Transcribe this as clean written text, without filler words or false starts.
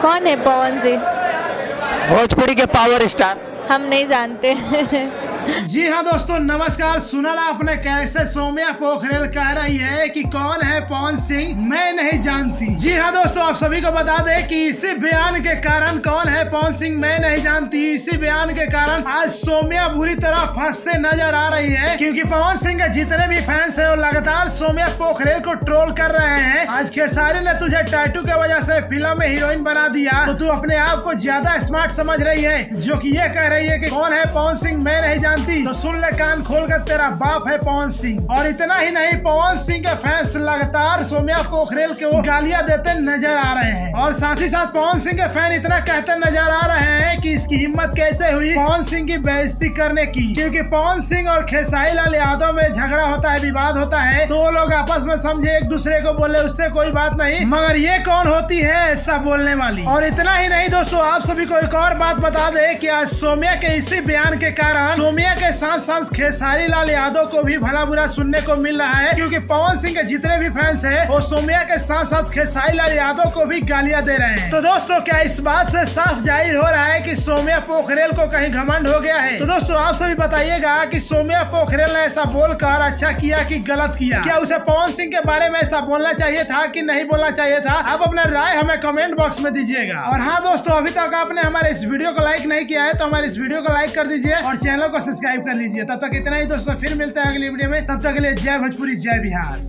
कौन है पवन जी? भोजपुरी के पावर स्टार। हम नहीं जानते। जी हाँ दोस्तों नमस्कार। सुना आपने कैसे सौम्या पोखरेल कह रही है कि कौन है पवन सिंह, मैं नहीं जानती। जी हाँ दोस्तों, आप सभी को बता दें कि इसी बयान के कारण कौन है पवन सिंह मैं नहीं जानती, इसी बयान के कारण आज सौम्या बुरी तरह फंसते नजर आ रही है, क्योंकि पवन सिंह के जितने भी फैंस है वो लगातार सौम्या पोखरेल को ट्रोल कर रहे हैं। आज खेसारी ने तुझे टैटू के वजह से फिल्म में हीरोइन बना दिया तो तू अपने आप को ज्यादा स्मार्ट समझ रही है, जो कि ये कह रही है कि कौन है पवन सिंह मैं नहीं जानती। तो सुन ले कान खोल कर, तेरा बाप है पवन सिंह। और इतना ही नहीं, पवन सिंह के फैंस लगातार सौम्या पोखरेल को गालियां देते नजर आ रहे हैं। और साथ ही साथ पवन सिंह के फैन इतना कहते नजर आ रहे हैं कि इसकी हिम्मत कैसे हुई पवन सिंह की बेइज्जती करने की, क्योंकि पवन सिंह और खेसारी लाल यादव में झगड़ा होता है, विवाद होता है, तो वो लोग आपस में समझे एक दूसरे को बोले, उससे कोई बात नहीं, मगर ये कौन होती है ऐसा बोलने वाली। और इतना ही नहीं दोस्तों, आप सभी को एक और बात बता दे कि आज सौम्या के इसी बयान के कारण सौम्या के साथ साथ खेसारी लाल यादव को भी भला बुरा सुनने को मिल रहा है, क्योंकि पवन सिंह के जितने भी फैंस हैं वो सौम्या के साथ साथ खेसारी लाल यादव को भी गालियां दे रहे हैं। तो दोस्तों क्या इस बात से साफ जाहिर हो रहा है कि सौम्या पोखरेल को कहीं घमंड हो गया है? तो दोस्तों आप सभी बताइएगा कि सौम्या पोखरेल ने ऐसा बोलकर अच्छा किया कि गलत किया? क्या उसे पवन सिंह के बारे में ऐसा बोलना चाहिए था कि नहीं बोलना चाहिए था? आप अपना राय हमें कमेंट बॉक्स में दीजिएगा। और हाँ दोस्तों, अभी तक आपने हमारे इस वीडियो को लाइक नहीं किया है तो हमारे इस वीडियो को लाइक कर दीजिए और चैनल को सब्सक्राइब कर लीजिए। तब तक इतना ही दोस्तों, फिर मिलते हैं अगली वीडियो में। तब तक के लिए जय भोजपुरी, जय बिहार।